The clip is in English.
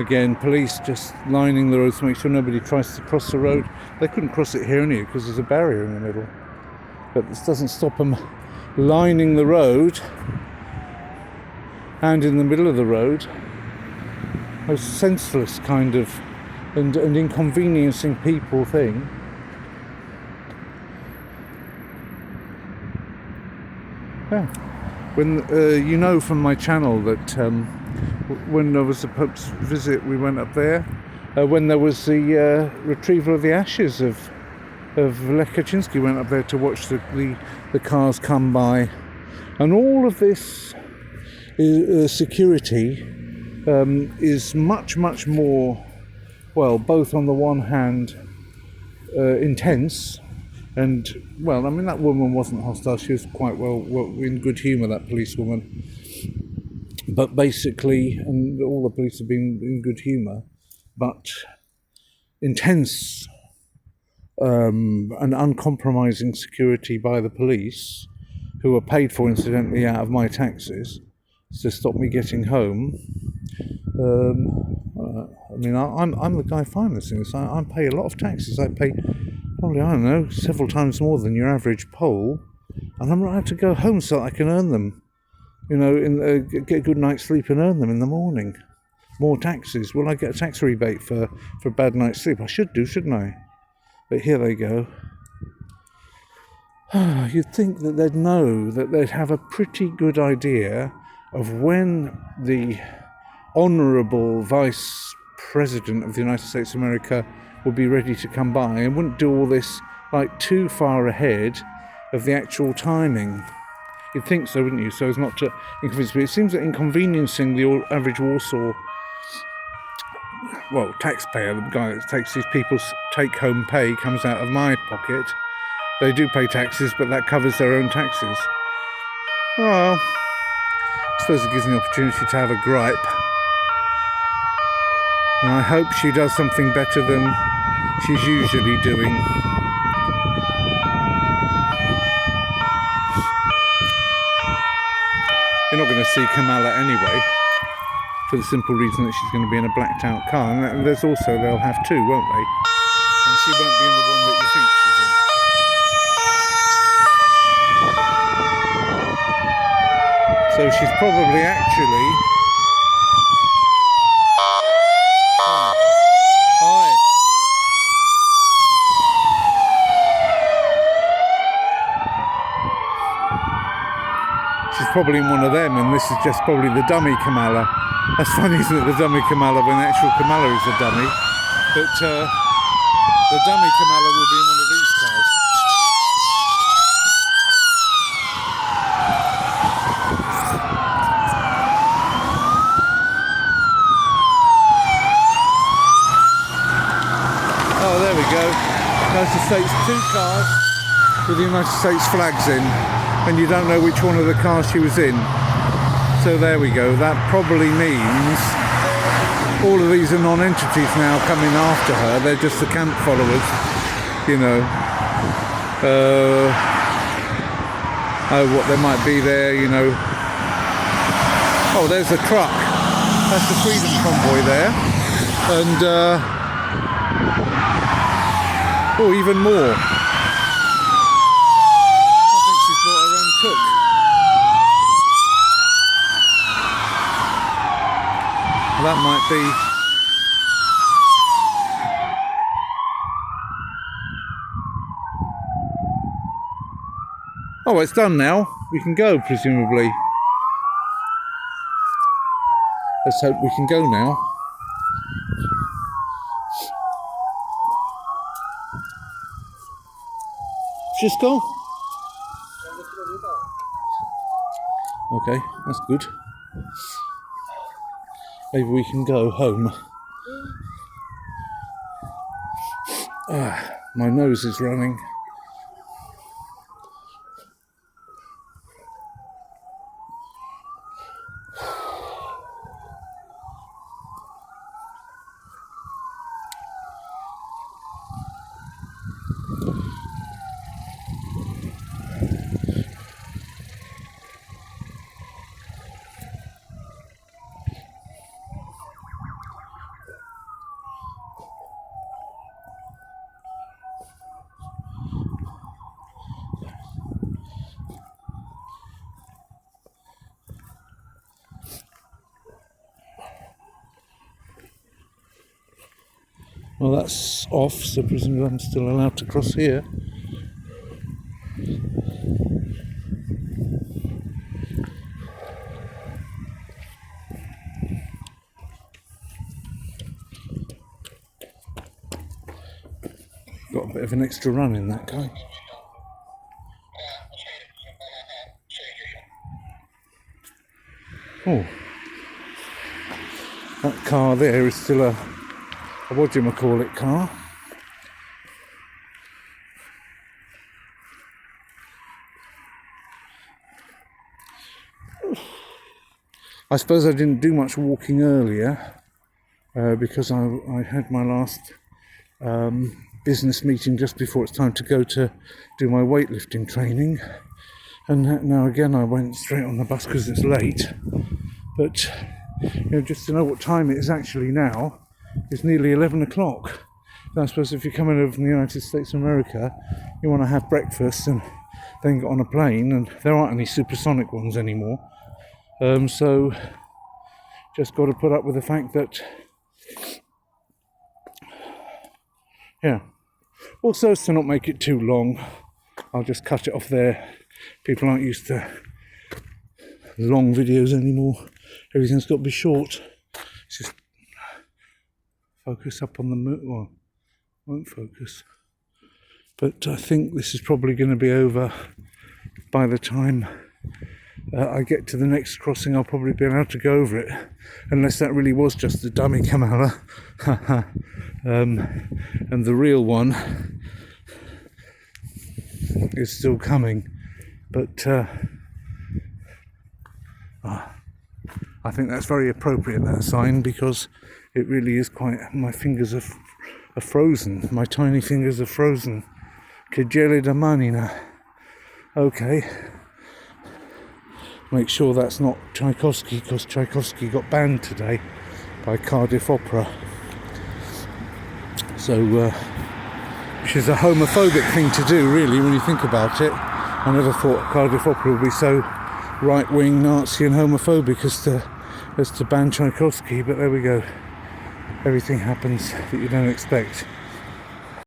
Again, police just lining the road to make sure nobody tries to cross the road. They couldn't cross it here anyway because there's a barrier in the middle. But this doesn't stop them lining the road and in the middle of the road. A senseless kind of and inconveniencing people thing. Yeah. When you know from my channel that when there was a Pope's visit, we went up there. When there was the retrieval of the ashes of Lech Kaczynski, went up there to watch the cars come by, and all of this security is much more, well, both on the one hand intense. And, well, I mean, that woman wasn't hostile. She was quite well in good humour, that policewoman. But basically, and all the police have been in good humour, but intense and uncompromising security by the police, who were paid for, incidentally, out of my taxes, to stop me getting home. I mean, I'm the guy financing this. I pay a lot of taxes. I pay probably, I don't know, several times more than your average Pole, and I'm not allowed to go home so I can earn them, you know, get a good night's sleep and earn them in the morning. More taxes. Will I get a tax rebate for a bad night's sleep? I should do, shouldn't I? But here they go. You'd think that they'd know, that they'd have a pretty good idea of when the Honourable Vice President of the United States of America would be ready to come by, and wouldn't do all this like too far ahead of the actual timing. You'd think so, wouldn't you? So as not to inconvenience me. It seems that inconveniencing the average Warsaw, well, taxpayer, the guy that takes these people's take-home pay, comes out of my pocket. They do pay taxes, but that covers their own taxes. Well, I suppose it gives me an opportunity to have a gripe. And I hope she does something better than she's usually doing. You're not going to see Kamala anyway, for the simple reason that she's going to be in a blacked out car. And there's also, they'll have two, won't they? And she won't be in the one that you think she's in. So she's probably actually... Hi. She's probably in one of them, and this is just probably the dummy Kamala. That's funny, isn't it? The dummy Kamala, when the actual Kamala is a dummy. But the dummy Kamala will be in one of these cars. Oh, there we go. United States, two cars with the United States flags in, and you don't know which one of the cars she was in. So there we go. That probably means all of these are non-entities now coming after her. They're just the camp followers, you know. Oh, what there might be there, you know. Oh, there's a truck. That's the Freedom Convoy there. And oh, even more. I think she's brought her own cook. That might be... Oh, it's done now. We can go, presumably. Let's hope we can go now. Wszystko? Okay, that's good. Maybe we can go home. My nose is running. Well, that's off, so presumably I'm still allowed to cross here. Got a bit of an extra run in that guy. Oh, that car there is still a whatchamacallit car. I suppose I didn't do much walking earlier because I had my last business meeting just before it's time to go to do my weightlifting training, and now again I went straight on the bus because it's late. But just to know what time it is actually now, it's nearly 11 o'clock. And I suppose if you're coming over from the United States of America, you want to have breakfast and then get on a plane, and there aren't any supersonic ones anymore. So just got to put up with the fact that, also as to not make it too long, I'll just cut it off there. People aren't used to long videos anymore. Everything's got to be short. Just focus up on the moon. Well, won't focus. But I think this is probably going to be over by the time I get to the next crossing. I'll probably be able to go over it, unless that really was just a dummy Kamala. And the real one is still coming. But I think that's very appropriate, that sign, because it really is quite... My fingers are frozen. My tiny fingers are frozen. Che gelida manina. Okay. Make sure that's not Tchaikovsky, because Tchaikovsky got banned today by Cardiff Opera. So, which is a homophobic thing to do, really, when you think about it. I never thought Cardiff Opera would be so right-wing, Nazi and homophobic as to ban Tchaikovsky, but there we go. Everything happens that you don't expect.